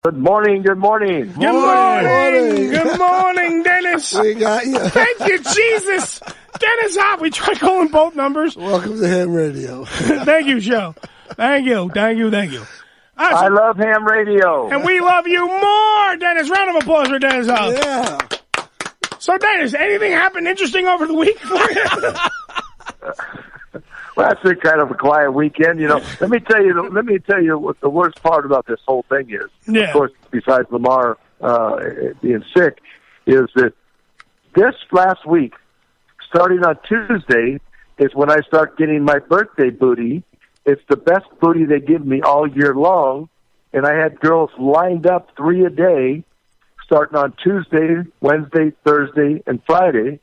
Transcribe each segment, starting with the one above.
Good morning, good morning. Good morning. Good morning, Dennis. We got you. Thank you, Jesus. Dennis Hoff. We tried calling both numbers. Welcome to Ham Radio. Thank you, Joe. Thank you. I love ham radio. And we love you more, Dennis. Round of applause for Dennis Hoff. Yeah. So, Dennis, anything happened interesting over the week for you? Well, that's been kind of a quiet weekend, Let me tell you what the worst part about this whole thing is. Yeah. Of course, besides Lamar being sick, is that this last week, starting on Tuesday, is when I start getting my birthday booty. It's the best booty they give me all year long, and I had girls lined up 3 a day, starting on Tuesday, Wednesday, Thursday, and Friday.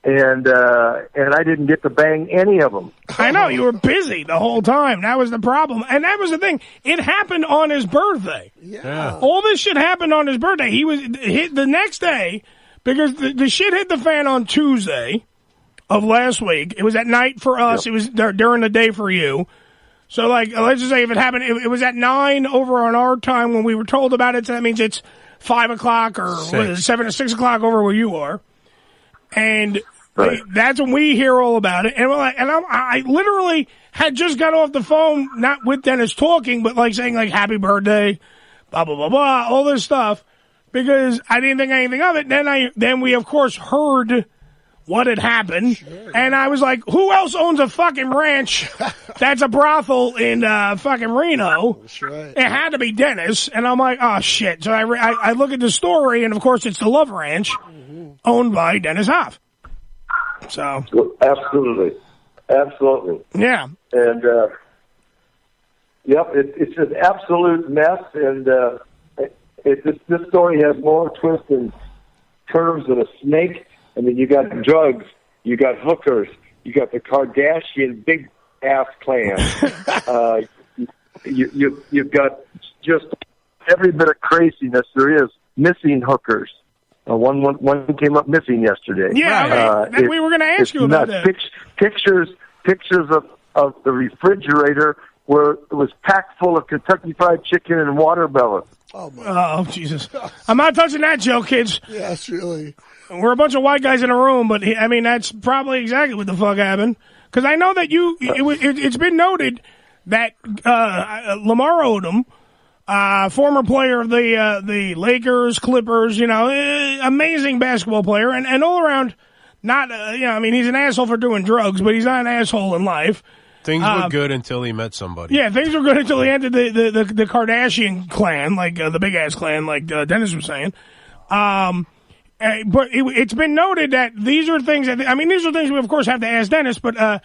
And I didn't get to bang any of them. I know, you were busy the whole time. That was the problem. And that was the thing. It happened on his birthday. Yeah. All this shit happened on his birthday. He was hit the next day because the shit hit the fan on Tuesday of last week. It was at night for us. Yep. It was during the day for you. So, like, let's just say if it happened, it was at 9 over on our time when we were told about it. So that means it's 5 o'clock or 7 or 6 o'clock over where you are. And right. That's when we hear all about it. And I literally had just got off the phone, not with Dennis talking, but like saying like happy birthday, blah, blah, blah, blah, all this stuff, because I didn't think anything of it. Then we, of course, heard what had happened. Sure. And I was like, who else owns a fucking ranch that's a brothel in fucking Reno? That's right. It had to be Dennis. And I'm like, oh, shit. So I look at the story, and, of course, it's the Love Ranch owned by Dennis Hoff. So absolutely. Yeah. And it's an absolute mess. And this story has more twists and turns than a snake. I mean, you got drugs, you got hookers, you got the Kardashian big ass clan. You've got just every bit of craziness there is. Missing hookers. One came up missing yesterday. Yeah, we were going to ask you about that. Pictures of the refrigerator where it was packed full of Kentucky Fried Chicken and watermelon. Oh, Jesus. I'm not touching that joke, kids. Yes, really. We're a bunch of white guys in a room, but, I mean, that's probably exactly what the fuck happened. Because I know that it's been noted that Lamar Odom, former player of the Lakers, Clippers, amazing basketball player, and all around, not, I mean, he's an asshole for doing drugs, but he's not an asshole in life. Things were good until he met somebody. Yeah, things were good until he entered the Kardashian clan, like the big ass clan, like Dennis was saying. But it's been noted that these are things we of course have to ask Dennis, but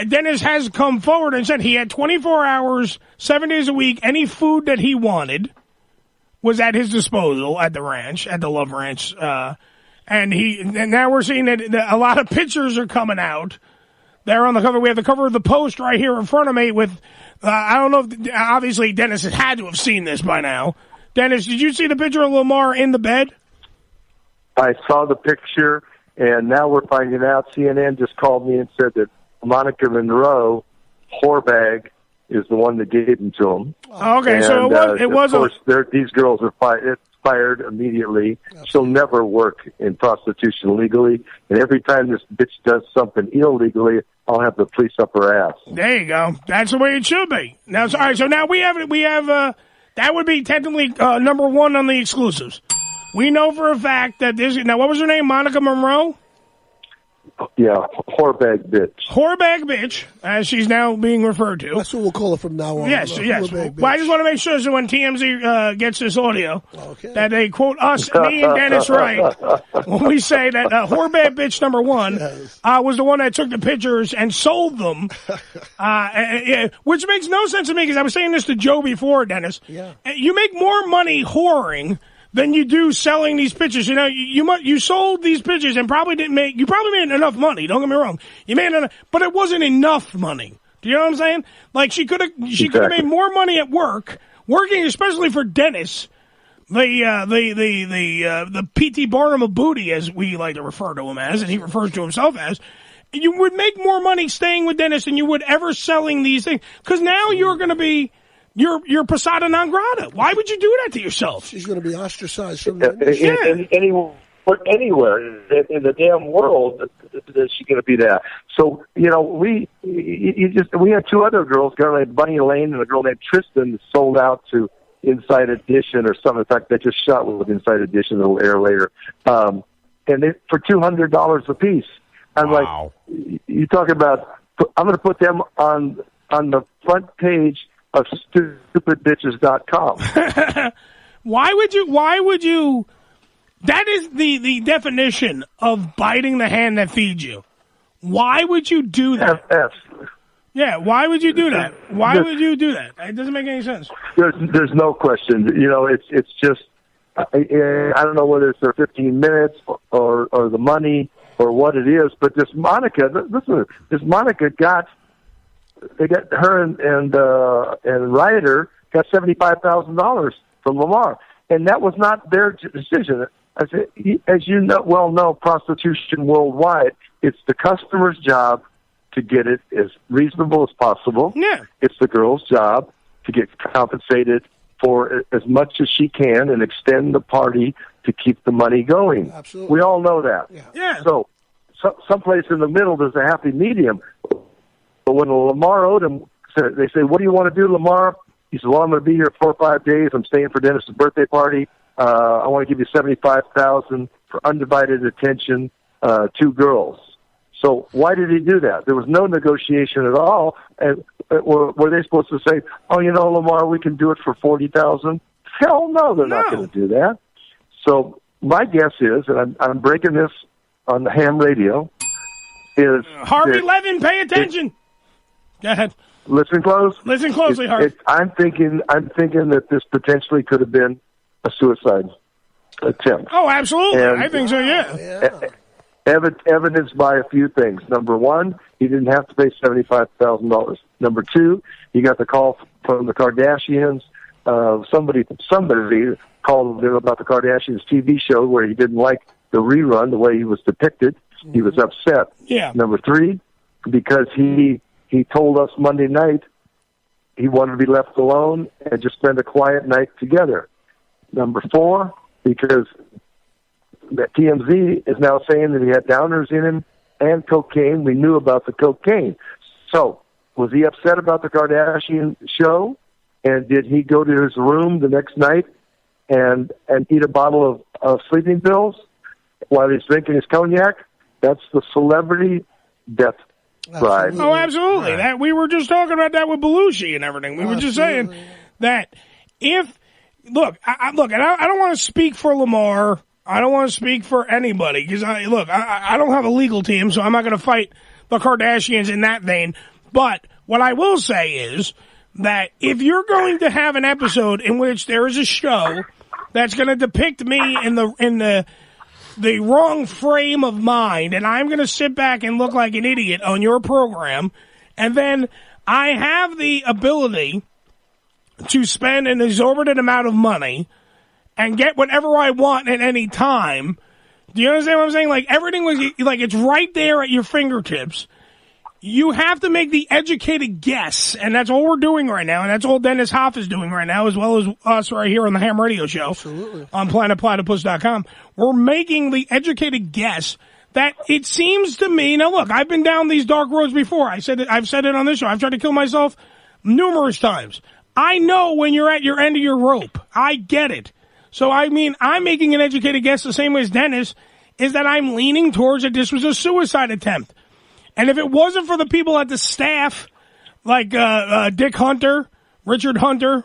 Dennis has come forward and said he had 24 hours, 7 days a week. Any food that he wanted was at his disposal at the ranch, at the Love Ranch. And now we're seeing that a lot of pictures are coming out. They're on the cover. We have the cover of the Post right here in front of me with, I don't know if, obviously Dennis has had to have seen this by now. Dennis, did you see the picture of Lamar in the bed? I saw the picture, and now we're finding out. CNN just called me and said that Monica Monroe, whorebag, is the one that gave him to him. Okay, and, so it was. Of course, these girls are fired immediately. Absolutely. She'll never work in prostitution legally, and every time this bitch does something illegally, I'll have the police up her ass. There you go. That's the way it should be. Now, all right. So now we have that would be technically number one on the exclusives. We know for a fact that this. Now, what was her name? Monica Monroe? Yeah, whorebag bitch. Whorebag bitch, as she's now being referred to. That's what we'll call her from now on. Yes. Well, I just want to make sure so when TMZ gets this audio, that they quote us, me and Dennis right, when we say that whorebag bitch number one was the one that took the pictures and sold them, which makes no sense to me because I was saying this to Joe before, Dennis. Yeah. You make more money whoring than you do selling these pictures. You know, you sold these pictures and probably made enough money. Don't get me wrong. You made enough, but it wasn't enough money. Do you know what I'm saying? Like she could have made more money at working especially for Dennis, the P.T. Barnum of booty, as we like to refer to him as, and he refers to himself as. You would make more money staying with Dennis than you would ever selling these things. Because now you're going to be you're persona non grata. Why would you do that to yourself? She's going to be ostracized from the industry. Anywhere in the damn world is she going to be that. So we had two other girls, a girl named Bunny Lane and a girl named Tristan, sold out to Inside Edition or something. In fact, they just shot with Inside Edition. It'll air later, and they for $200 a piece. I'm wow. like, you talk about. I'm going to put them on the front page of stupidbitches.com. Why would you? That is the definition of biting the hand that feeds you. Why would you do that? Yeah, why would you do that? Why would you do that? It doesn't make any sense. There's no question. It's just I don't know whether it's their 15 minutes or the money or what it is, but this Monica got her and Ryder got $75,000 from Lamar, and that was not their decision. As you know, prostitution worldwide, it's the customer's job to get it as reasonable as possible. Yeah. It's the girl's job to get compensated for as much as she can and extend the party to keep the money going. Absolutely. We all know that. Yeah. So someplace in the middle, there's a happy medium. But when Lamar Odom said, they say, "What do you want to do, Lamar?" He said, "Well, I'm going to be here 4 or 5 days. I'm staying for Dennis's birthday party. I want to give you $75,000 for undivided attention, 2 girls." So why did he do that? There was no negotiation at all. And were they supposed to say, "Oh, Lamar, we can do it for $40,000"? Hell no, they're not going to do that. So my guess is, and I'm breaking this on the ham radio, is Harvey Levin, pay attention. Go ahead. Listen close. Listen closely, Harvey. I'm thinking that this potentially could have been a suicide attempt. Oh, absolutely. And I think so, yeah. Evidenced by a few things. Number one, he didn't have to pay $75,000. Number two, he got the call from the Kardashians. Somebody called him about the Kardashians TV show where he didn't like the rerun, the way he was depicted. He was upset. Yeah. Number three, because he told us Monday night he wanted to be left alone and just spend a quiet night together. Number four, because TMZ is now saying that he had downers in him and cocaine. We knew about the cocaine. So, was he upset about the Kardashian show? And did he go to his room the next night and eat a bottle of sleeping pills while he's drinking his cognac? That's the celebrity death bride. Oh, absolutely. Right. That we were just talking about that with Belushi and everything. We were just saying that if look, I don't want to speak for Lamar. I don't want to speak for anybody because I don't have a legal team, so I'm not going to fight the Kardashians in that vein. But what I will say is that if you're going to have an episode in which there is a show that's going to depict me in the wrong frame of mind, and I'm going to sit back and look like an idiot on your program, and then I have the ability to spend an exorbitant amount of money and get whatever I want at any time. Do you understand what I'm saying? Like, everything was, like, it's right there at your fingertips. You have to make the educated guess, and that's all we're doing right now, and that's all Dennis Hoff is doing right now, as well as us right here on the Ham Radio Show. Absolutely. On planetplatypus.com. We're making the educated guess that it seems to me, now look, I've been down these dark roads before. I've said it on this show. I've tried to kill myself numerous times. I know when you're at your end of your rope. I get it. So, I mean, I'm making an educated guess the same way as Dennis, is that I'm leaning towards that this was a suicide attempt. And if it wasn't for the people at the staff, like Dick Hunter, Richard Hunter,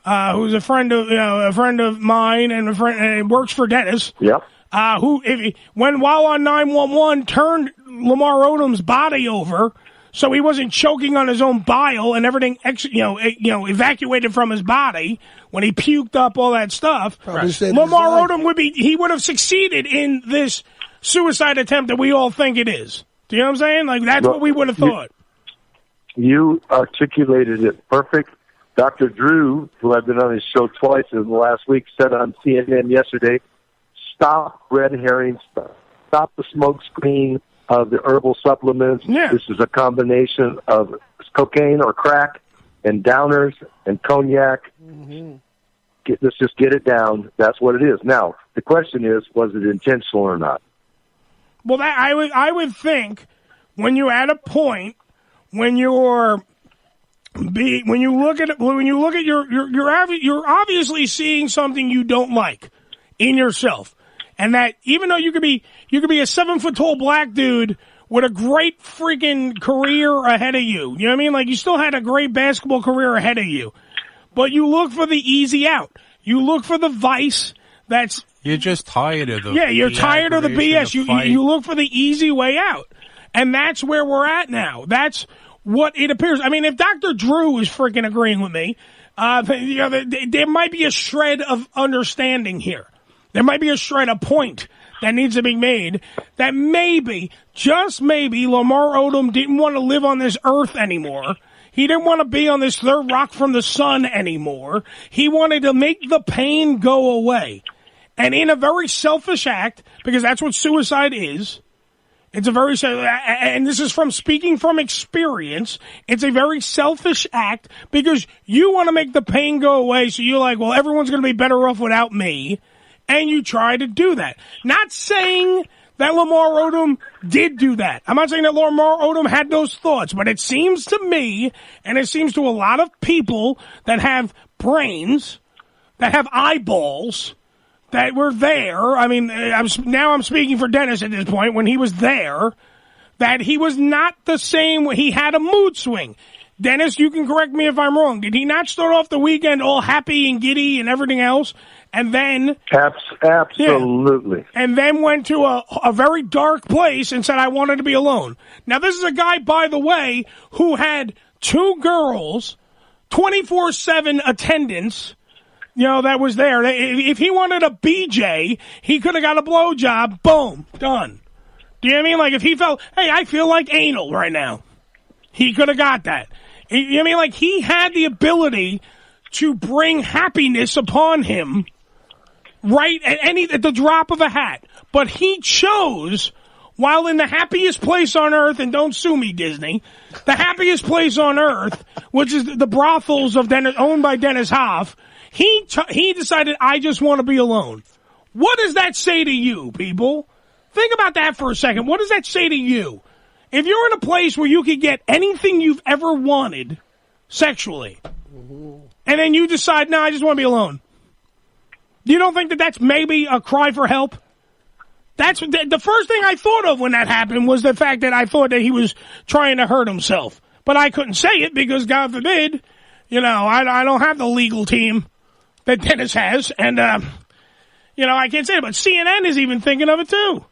who's a friend of mine and works for Dennis. Yep. While on 911 turned Lamar Odom's body over, so he wasn't choking on his own bile and everything, evacuated from his body when he puked up all that stuff. Lamar Odom would have succeeded in this suicide attempt that we all think it is. Do you know what I'm saying? Like, that's what we would have thought. You articulated it perfect. Dr. Drew, who I've been on his show twice in the last week, said on CNN yesterday, stop red herrings, stop the smoke screen of the herbal supplements. Yeah. This is a combination of cocaine or crack and downers and cognac. Mm-hmm. Let's just get it down. That's what it is. Now, the question is, was it intentional or not? Well, I would think when you're at a point when you're obviously seeing something you don't like in yourself, and that even though you could be a 7 foot tall black dude with a great freaking career ahead of you. You know what I mean? Like, you still had a great basketball career ahead of you. But you look for the easy out. You look for the vice that's... You're just tired of the... Yeah, you're tired of the BS. You look for the easy way out. And that's where we're at now. That's what it appears. I mean, if Dr. Drew is freaking agreeing with me, there might be a shred of understanding here. There might be a shred of point that needs to be made that maybe, just maybe, Lamar Odom didn't want to live on this earth anymore. He didn't want to be on this third rock from the sun anymore. He wanted to make the pain go away. And in a very selfish act, because that's what suicide is, it's a very, and this is from speaking from experience, it's a very selfish act because you want to make the pain go away, so you're like, well, everyone's going to be better off without me, and you try to do that. Not saying that Lamar Odom did do that. I'm not saying that Lamar Odom had those thoughts, but it seems to me, and it seems to a lot of people that have brains, that have eyeballs, that were there. I mean, I'm speaking for Dennis at this point. When he was there, that he was not the same. He had a mood swing. Dennis, you can correct me if I'm wrong. Did he not start off the weekend all happy and giddy and everything else, and then absolutely, yeah, and then went to a very dark place and said, "I wanted to be alone." Now, this is a guy, by the way, who had 2 girls, 24/7 attendance. You know, that was there. If he wanted a BJ, he could have got a blowjob. Boom. Done. Do you know what I mean? Like, if he felt, hey, I feel like anal right now, he could have got that. You know what I mean? Like, he had the ability to bring happiness upon him right at the drop of a hat. But he chose, while in the happiest place on earth, and don't sue me, Disney, the happiest place on earth, which is the brothels of Dennis, owned by Dennis Hoff, he decided, I just want to be alone. What does that say to you, people? Think about that for a second. What does that say to you? If you're in a place where you could get anything you've ever wanted sexually, and then you decide, no, I just want to be alone. You don't think that that's maybe a cry for help? That's the first thing I thought of when that happened was the fact that I thought that he was trying to hurt himself. But I couldn't say it because, God forbid, you know, I don't have the legal team that Dennis has, and you know, I can't say it, but CNN is even thinking of it too.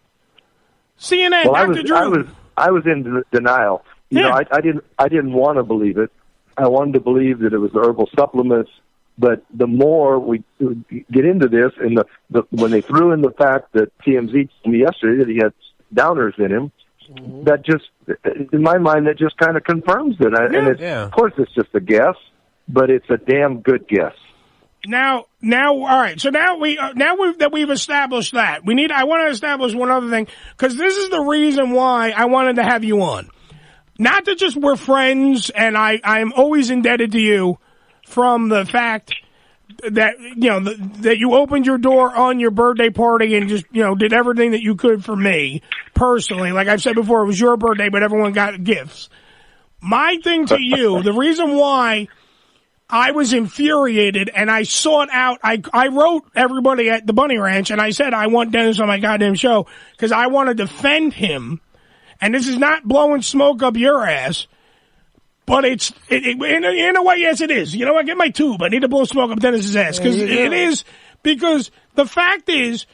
CNN, well, Dr. Drew. I was in denial. You know, I didn't want to believe it. I wanted to believe that it was herbal supplements. But the more we get into this, and when they threw in the fact that TMZ told me yesterday that he had downers in him, that just, in my mind, that just kind of confirms it. Of course, it's just a guess, but it's a damn good guess. Now, all right. So now that we've established that, I want to establish one other thing, because this is the reason why I wanted to have you on. Not that just we're friends, and I'm always indebted to you from the fact that, you know, that you opened your door on your birthday party and just, you know, did everything that you could for me personally. Like I've said before, it was your birthday, but everyone got gifts. My thing to you, the reason why I was infuriated and I sought out, I wrote everybody at the Bunny Ranch and I said, I want Dennis on my goddamn show because I want to defend him. And this is not blowing smoke up your ass, but in a way, yes, it is. You know what? Get my tube. I need to blow smoke up Dennis's ass because it is, because the fact is,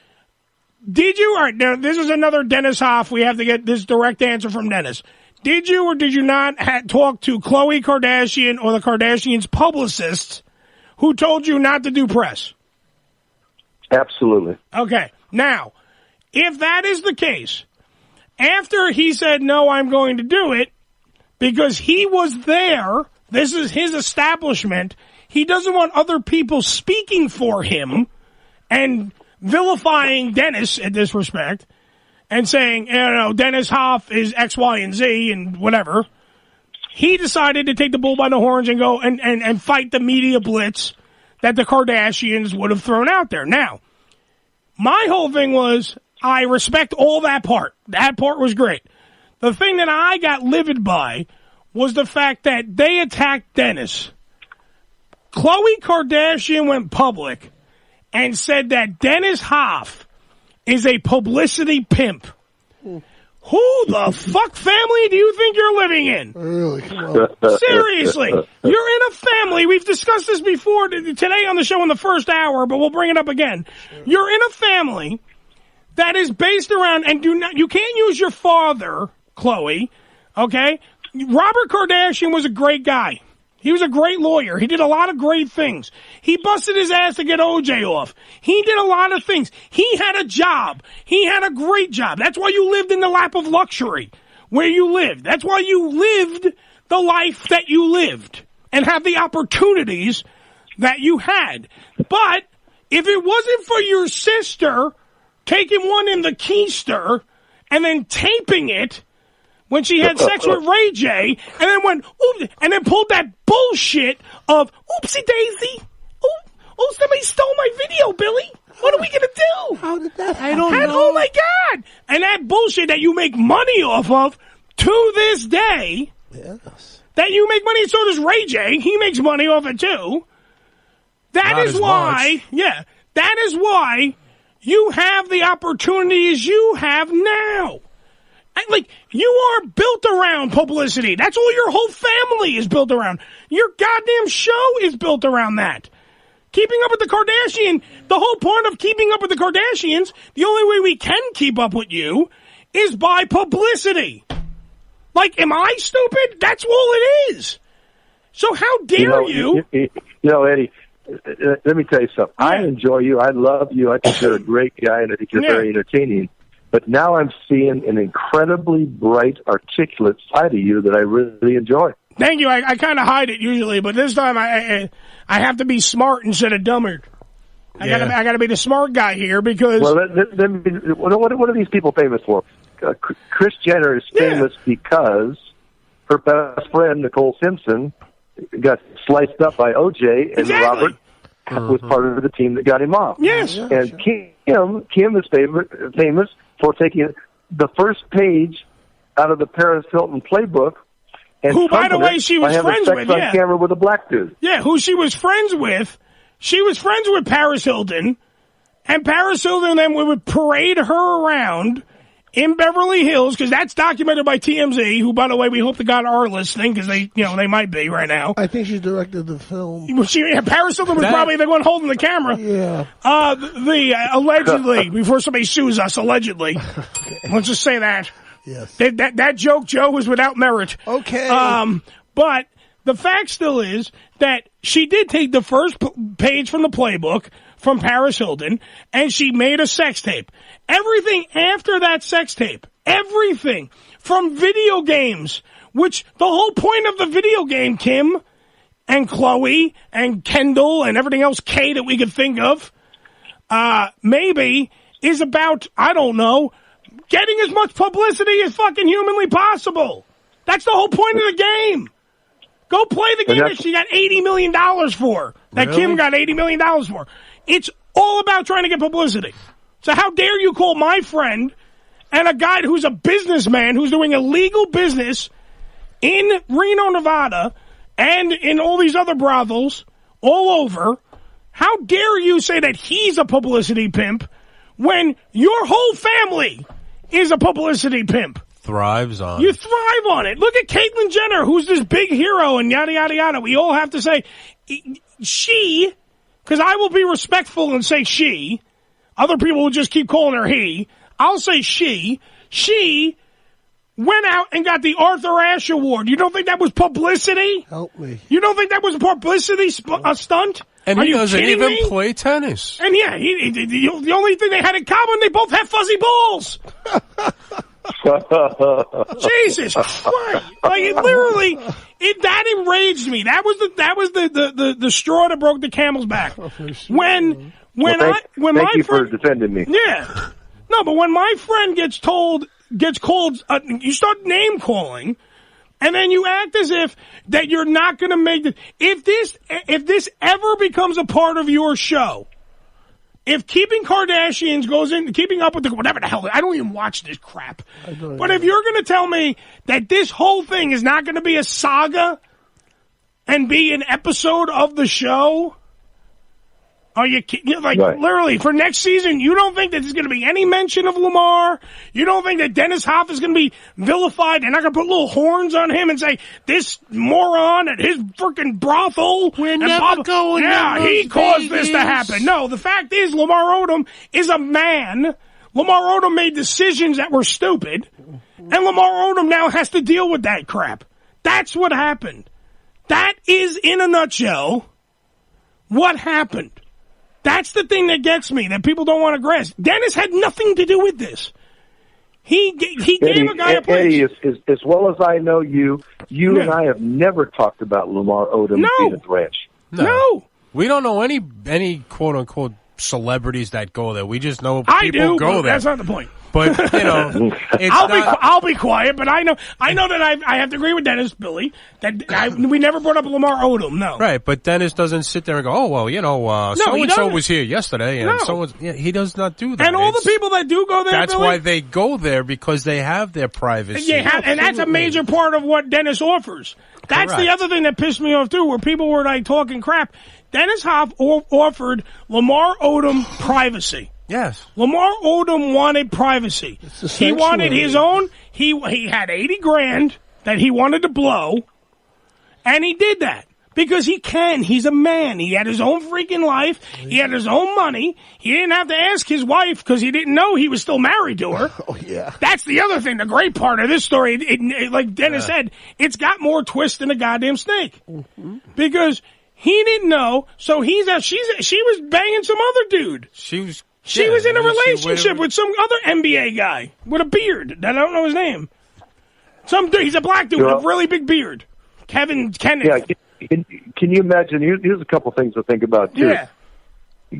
did you, all right, now this is another Dennis Hoff. We have to get this direct answer from Dennis. Did you or did you not talk to Khloe Kardashian or the Kardashians' publicists who told you not to do press? Absolutely. Okay. Now, if that is the case, after he said, no, I'm going to do it, because he was there, this is his establishment, he doesn't want other people speaking for him and vilifying Dennis in this respect, and saying, you know, Dennis Hoff is X, Y, and Z and whatever. he decided to take the bull by the horns and go and fight the media blitz that the Kardashians would have thrown out there. Now, my whole thing was, I respect all that part. That part was great. The thing that I got livid by was the fact that they attacked Dennis. Khloe Kardashian went public and said that Dennis Hoff is a publicity pimp. Who the fuck family do you think you're living in? Really? Come on. Seriously. You're in a family. We've discussed this before today on the show in the first hour, but we'll bring it up again. Sure. You're in a family that is based around, and you can't use your father, Khloe, okay? Robert Kardashian was a great guy. He was a great lawyer. He did a lot of great things. He busted his ass to get OJ off. He did a lot of things. He had a job. He had a great job. That's why you lived in the lap of luxury where you lived. That's why you lived the life that you lived and have the opportunities that you had. But if it wasn't for your sister taking one in the keister and then taping it when she had sex with Ray J, and then went, oops, and then pulled that bullshit of, oopsie daisy, oh, somebody stole my video, Billy. What are we gonna do? How did that happen? I don't know. Oh my God! And that bullshit that you make money off of to this day, yes, that you make money, so does Ray J. He makes money off it too. That is why, that is why you have the opportunities you have now. Like, you are built around publicity. That's all your whole family is built around. Your goddamn show is built around that. Keeping up with the Kardashians, the whole point of keeping up with the Kardashians, the only way we can keep up with you is by publicity. Like, am I stupid? That's all it is. So how dare you? You know, Eddie, let me tell you something. I enjoy you. I love you. I think you're a great guy, and I think you're very entertaining. But now I'm seeing an incredibly bright, articulate side of you that I really enjoy. Thank you. I kind of hide it usually, but this time I have to be smart instead of dumber. I gotta be the smart guy here because. Well, what are these people famous for? Kris Jenner is famous because her best friend Nicole Simpson got sliced up by OJ, and Robert was part of the team that got him off. Yes, and Kim is famous for taking the first page out of the Paris Hilton playbook, and who, by the way, she was friends with. On camera with a black dude. Yeah, who she was friends with. She was friends with Paris Hilton, and Paris Hilton then would parade her around in Beverly Hills, because that's documented by TMZ, who, by the way, we hope to God are listening, because they might be right now. I think she directed the film. Paris Hilton was probably the one holding the camera. Yeah. Allegedly, before somebody sues us, allegedly. Okay. Let's just say that. Yes. That joke, Joe, was without merit. Okay. But the fact still is that she did take the first page from the playbook from Paris Hilton, and she made a sex tape. Everything after that sex tape, everything from video games, which the whole point of the video game, Kim and Khloe and Kendall and everything else, K, that we could think of, maybe is about, I don't know, getting as much publicity as fucking humanly possible. That's the whole point of the game. Go play the game that she got $80 million for, that Kim got $80 million for. It's all about trying to get publicity. So how dare you call my friend and a guy who's a businessman who's doing illegal business in Reno, Nevada, and in all these other brothels all over, how dare you say that he's a publicity pimp when your whole family is a publicity pimp? Thrives on You thrive on it. Look at Caitlyn Jenner, who's this big hero, and yada, yada, yada. We all have to say she, because I will be respectful and say she. Other people will just keep calling her he. I'll say she. She went out and got the Arthur Ashe Award. You don't think that was publicity? Help me. You don't think that was a publicity stunt? And he doesn't even play tennis. And the only thing they had in common, they both have fuzzy balls. Jesus Christ! Like, it literally, that enraged me. That was the straw that broke the camel's back. Thank you for defending me. Yeah, no, but when my friend gets called, you start name calling, And then you act as if that you're not going to make it. If this ever becomes a part of your show, if Keeping Kardashians goes in, Keeping Up with the, whatever the hell, I don't even watch this crap. But if you're going to tell me that this whole thing is not going to be a saga and be an episode of the show, are you like right. Literally for next season? You don't think that there's going to be any mention of Lamar? You don't think that Dennis Hoff is going to be vilified? They're not going to put little horns on him and say this moron at his freaking brothel. We're never going. Yeah, he caused this to happen. No, the fact is Lamar Odom is a man. Lamar Odom made decisions that were stupid, and Lamar Odom now has to deal with that crap. That's what happened. That is, in a nutshell, what happened. That's the thing that gets me, that people don't want to grasp. Dennis had nothing to do with this. He gave a guy a place. Eddie, as well as I know you and I have never talked about Lamar Odom being at the ranch. No. We don't know any quote-unquote celebrities that go there. We just know I people do, go but there. That's not the point. But, you know, it's I'll be quiet, but I know that I have to agree with Dennis, Billy, that we never brought up Lamar Odom, no. Right, but Dennis doesn't sit there and go, oh, well, you know, so-and-so was here yesterday, and he does not do that. And all the people that do go there, that's Billy, why they go there, because they have their privacy. Yeah, and that's a major part of what Dennis offers. That's Correct. the other thing that pissed me off, too, where people were, like, talking crap. Dennis Hoff offered Lamar Odom privacy. Yes. Lamar Odom wanted privacy. He wanted his own. He had $80,000 that he wanted to blow, and he did that because he can. He's a man. He had his own freaking life. He had his own money. He didn't have to ask his wife because he didn't know he was still married to her. Oh, yeah. That's the other thing. The great part of this story, like Dennis said, it's got more twist than a goddamn snake because he didn't know. So she was banging some other dude. She was in a relationship with some other NBA guy with a beard. I don't know his name. Some dude, he's a black dude with a really big beard. Kevin Kenneth. Yeah, can you imagine? Here's a couple things to think about too. Yeah.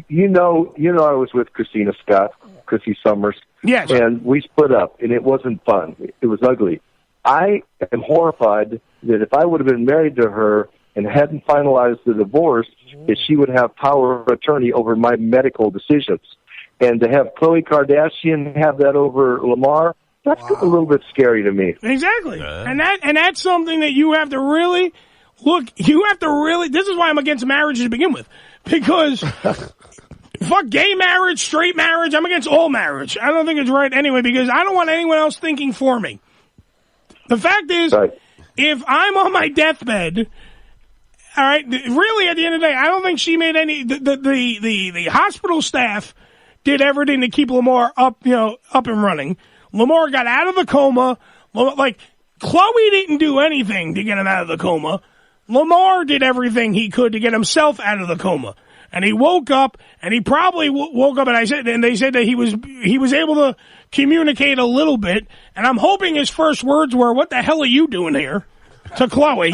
You know, I was with Christina Scott, Chrissy Summers. Yes. And we split up, and it wasn't fun. It was ugly. I am horrified that if I would have been married to her and hadn't finalized the divorce, that she would have power of attorney over my medical decisions. And to have Khloe Kardashian have that over Lamar, that's a little bit scary to me. Exactly. And that's something that you have to really look. You have to really. This is why I'm against marriage to begin with, because fuck gay marriage, straight marriage. I'm against all marriage. I don't think it's right anyway because I don't want anyone else thinking for me. The fact is, if I'm on my deathbed. All right, really, at the end of the day, I don't think she made any. The hospital staff did everything to keep Lamar up and running. Lamar got out of the coma. Like, Khloe didn't do anything to get him out of the coma. Lamar did everything he could to get himself out of the coma. And he woke up, and he probably woke up, and they said that he was able to communicate a little bit. And I'm hoping his first words were, "What the hell are you doing here?" to Khloe.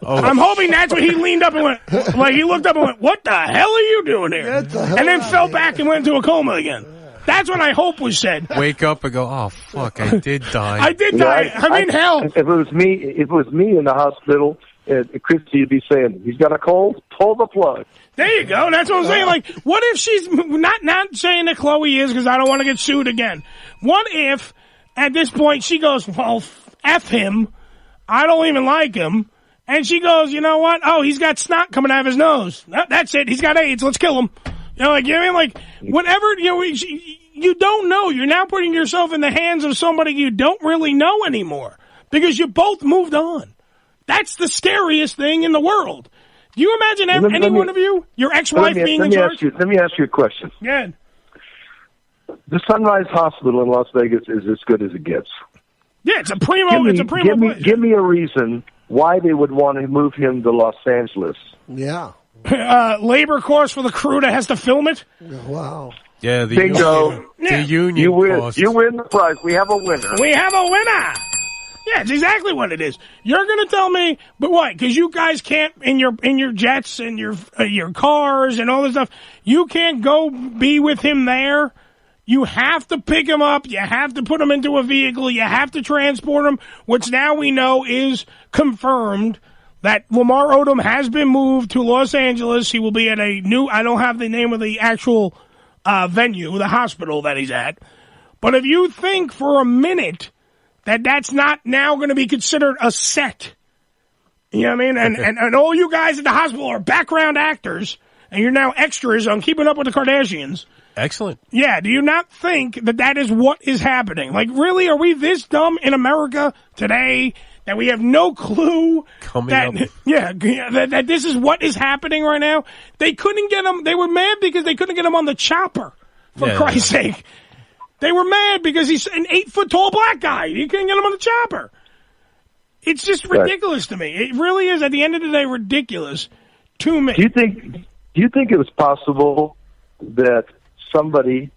I'm hoping that's what he leaned up and went, like he looked up and went, "What the hell are you doing here?" And then fell back and went into a coma again. That's what I hope was said. Wake up and go, "Oh fuck, I did die." I did die. I'm in hell. If it was me in the hospital, Christy would be saying, "He's got a cold. Pull the plug." There you go. That's what I'm saying. Like, what if she's not saying that Khloe is because I don't want to get sued again. What if at this point she goes, "Well, F him. I don't even like him." And she goes, "You know what? Oh, he's got snot coming out of his nose. That's it. He's got AIDS. Let's kill him." You know, like, you know what I mean? Like, whatever, you don't know. You're now putting yourself in the hands of somebody you don't really know anymore because you both moved on. That's the scariest thing in the world. Do you imagine any one of you, your ex-wife being in charge? Let me ask you a question. Yeah. The Sunrise Hospital in Las Vegas is as good as it gets. Yeah, it's a primo place. Give me a reason why they would want to move him to Los Angeles. Yeah. Labor cost for the crew that has to film it. Wow. Yeah, the Bingo. union You win. cost. You win the prize. We have a winner. We have a winner. Yeah, it's exactly what it is. You're going to tell me, but what? Because you guys can't in your jets and your cars and all this stuff. You can't go be with him there. You have to pick him up. You have to put him into a vehicle. You have to transport him, which now we know is confirmed that Lamar Odom has been moved to Los Angeles. He will be at a new, I don't have the name of the actual venue, the hospital that he's at. But if you think for a minute that that's not now going to be considered a set, you know what I mean? And all you guys at the hospital are background actors, and you're now extras on Keeping Up with the Kardashians. Excellent. Yeah, do you not think that that is what is happening? Like, really, are we this dumb in America today that we have no clue that this is what is happening right now? They couldn't get him. They were mad because they couldn't get him on the chopper, for Christ's sake. They were mad because he's an 8-foot-tall black guy. You couldn't get him on the chopper. It's just ridiculous to me. It really is, at the end of the day, ridiculous to me. Do you think it was possible that somebody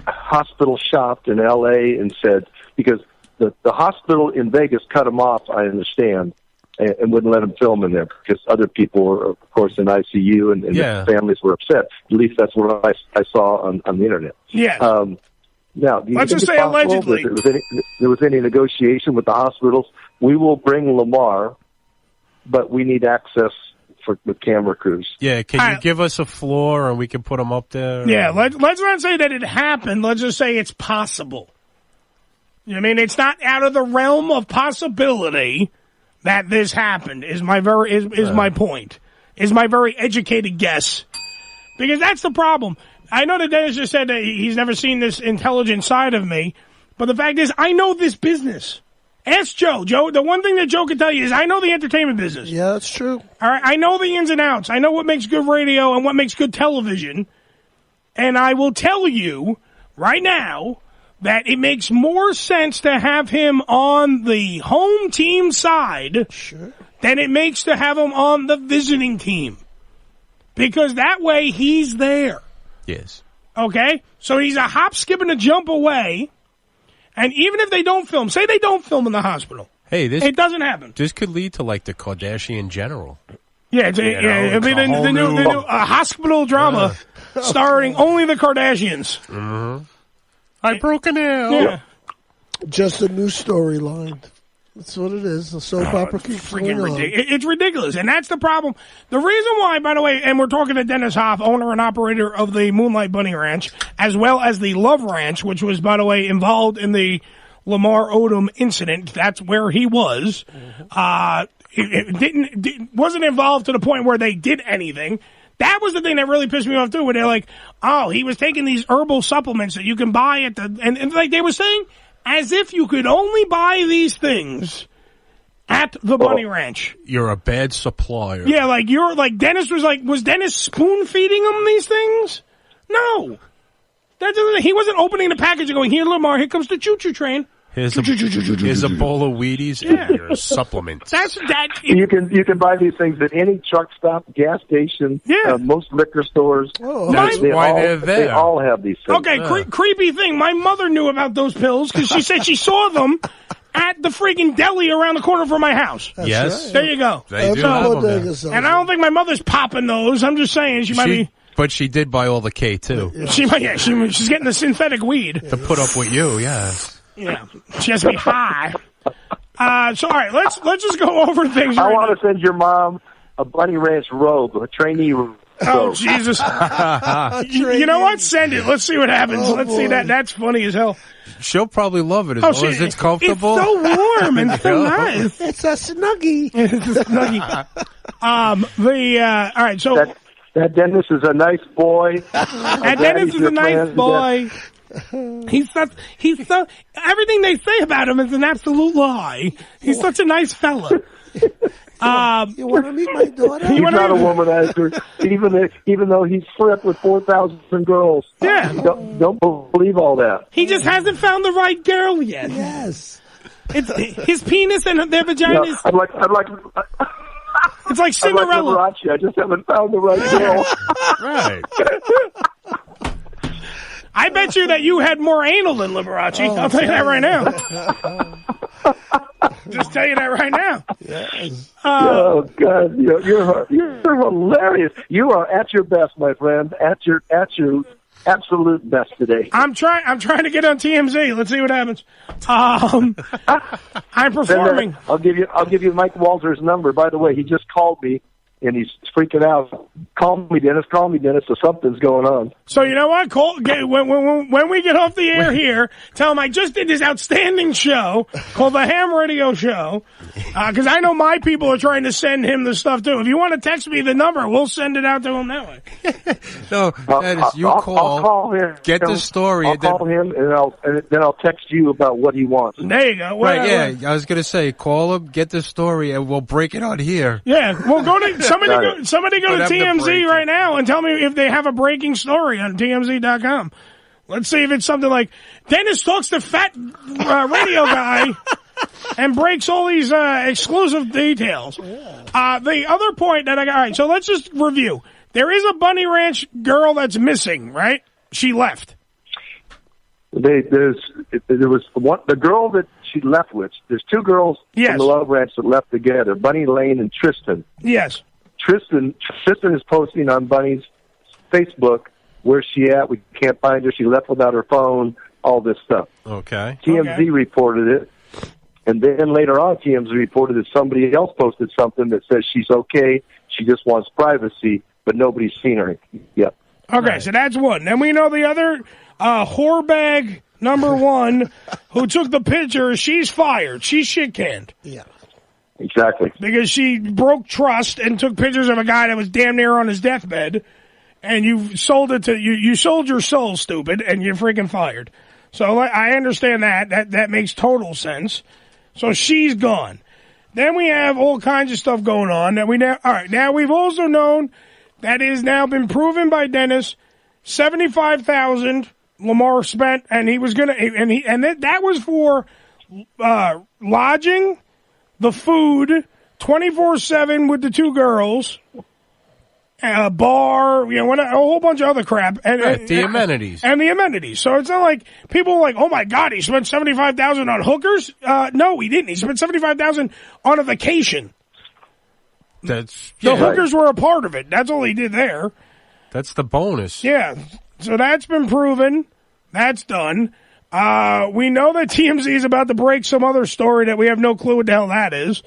hospital shopped in L.A. and said, because the hospital in Vegas cut him off, I understand, and wouldn't let him film in there because other people were, of course, in ICU and their families were upset. At least that's what I saw on the internet. Yeah. Now, do you let's think just it's say possible allegedly that there was any negotiation with the hospitals? We will bring Lamar, but we need access with camera crews. Yeah, can you give us a floor and we can put them up there? Yeah, let's not say that it happened. Let's just say it's possible. I mean, it's not out of the realm of possibility that this happened. Is my my point? Is my very educated guess? Because that's the problem. I know that Dennis just said that he's never seen this intelligent side of me, but the fact is, I know this business. Ask Joe. Joe, the one thing that Joe can tell you is I know the entertainment business. Yeah, that's true. All right, I know the ins and outs. I know what makes good radio and what makes good television. And I will tell you right now that it makes more sense to have him on the home team side than it makes to have him on the visiting team. Because that way he's there. Yes. Okay? So he's a hop, skip, and a jump away. And even if they don't film, say they don't film in the hospital. Hey, it doesn't happen. This could lead to like the Kardashian General. Yeah, it'll be the new hospital drama starring only the Kardashians. Mm-hmm. I broke a nail. Yeah. Just a new storyline. That's what it is. The soap opera keeps going on. It's ridiculous, and that's the problem. The reason why, by the way, and we're talking to Dennis Hoff, owner and operator of the Moonlight Bunny Ranch, as well as the Love Ranch, which was, by the way, involved in the Lamar Odom incident. That's where he was. It wasn't involved to the point where they did anything. That was the thing that really pissed me off too, where they're like, "Oh, he was taking these herbal supplements that you can buy at the," and like they were saying, as if you could only buy these things at the Bunny Ranch. You're a bad supplier. Yeah, like Dennis was Dennis spoon feeding him these things? No. He wasn't opening the package and going, "Here, Lamar, here comes the choo-choo train. Here's a bowl of Wheaties and your supplements." You can buy these things at any truck stop, gas station, most liquor stores. That's why they're there. They all have these things. Okay, creepy thing. My mother knew about those pills because she said she saw them at the freaking deli around the corner from my house. That's yes. right. There you go. They do have them. And I don't think my mother's popping those. I'm just saying she might be. But she did buy all the K too. She might. She's getting the synthetic weed to put up with you. Yes. Yeah, she has to be high. So, all right, let's just go over things. I want to send your mom a Bunny Ranch robe, a trainee robe. Oh, Jesus. You know what? Send it. Let's see what happens. Let's see that. That's funny as hell. She'll probably love it as long as it's comfortable. It's so warm and so nice. It's a snuggie. It's a snuggie. All right, so. That Dennis is a nice boy. That Dennis is a nice boy. He's so everything they say about him is an absolute lie. He's such a nice fella. You want to meet my daughter? He's not a womanizer, even though he's slept with 4,000 girls. Yeah, don't believe all that. He just hasn't found the right girl yet. Yes, it's his penis and their vaginas. Yeah, I'd like. It's like Cinderella. Like Liberace. I just haven't found the right girl. Right. I bet you that you had more anal than Liberace. I'll tell you that right now. Just tell you that right now. Yes. Oh God, you're hilarious. You are at your best, my friend. At your absolute best today. I'm trying to get on TMZ. Let's see what happens. I'm performing. I'll give you Mike Walter's number. By the way, he just called me. And he's freaking out. Call me, Dennis. So something's going on. So you know what? When we get off the air here, tell him I just did this outstanding show called the Ham Radio Show. Because I know my people are trying to send him the stuff too. If you want to text me the number, we'll send it out to him that way. No, Dennis, I'll call him. Get the story. I'll call him, and then I'll text you about what he wants. There you go. Right? Yeah, I was going to say, call him, get the story, and we'll break it on here. Yeah, we'll go to. Somebody go to TMZ right now and tell me if they have a breaking story on TMZ.com. Let's see if it's something like Dennis talks to fat radio guy and breaks all these exclusive details. The other point that I got, all right, so let's just review. There is a Bunny Ranch girl that's missing, right? She left. There was the girl that she left with. There's two girls from the Love Ranch that left together, Bunny Lane and Tristan. Yes. Tristan is posting on Bunny's Facebook, where's she at? We can't find her. She left without her phone, all this stuff. Okay. TMZ reported it. And then later on, TMZ reported that somebody else posted something that says she's okay. She just wants privacy, but nobody's seen her yet. Okay, so that's one. Then we know the other whorebag number one who took the picture. She's fired. She's shit-canned. Yeah. Exactly. Because she broke trust and took pictures of a guy that was damn near on his deathbed, and you sold it to you sold your soul, stupid, and you're freaking fired. So I understand that. That makes total sense. So she's gone. Then we have all kinds of stuff going on that we now. All right, now we've also known that it has now been proven by Dennis, $75,000 Lamar spent, and he was gonna, and that was for lodging, the food, 24/7 with the two girls, a bar, a whole bunch of other crap, and the amenities. And the amenities. So it's not like people are like, oh my God, he spent $75,000 on hookers. No, he didn't. He spent $75,000 on a vacation. The hookers were a part of it. That's all he did there. That's the bonus. Yeah. So that's been proven. That's done. We know that TMZ is about to break some other story that we have no clue what the hell that is.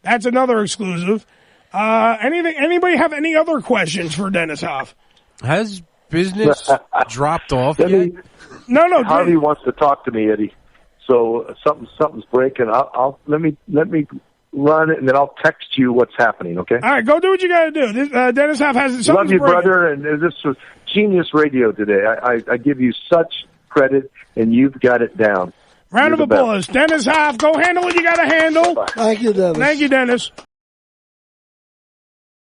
That's another exclusive. Anybody have any other questions for Dennis Hoff? Has business dropped off yet? No. Harvey wants to talk to me, Eddie. So something's breaking. I'll let me run it, and then I'll text you what's happening. Okay. All right, go do what you got to do. Dennis Hoff has something. Love you, brother. And this was genius radio today. I give you such credit, and you've got it down. Round of applause. Dennis Hoff, go handle what you got to handle. Thank you, Dennis. Thank you, Dennis.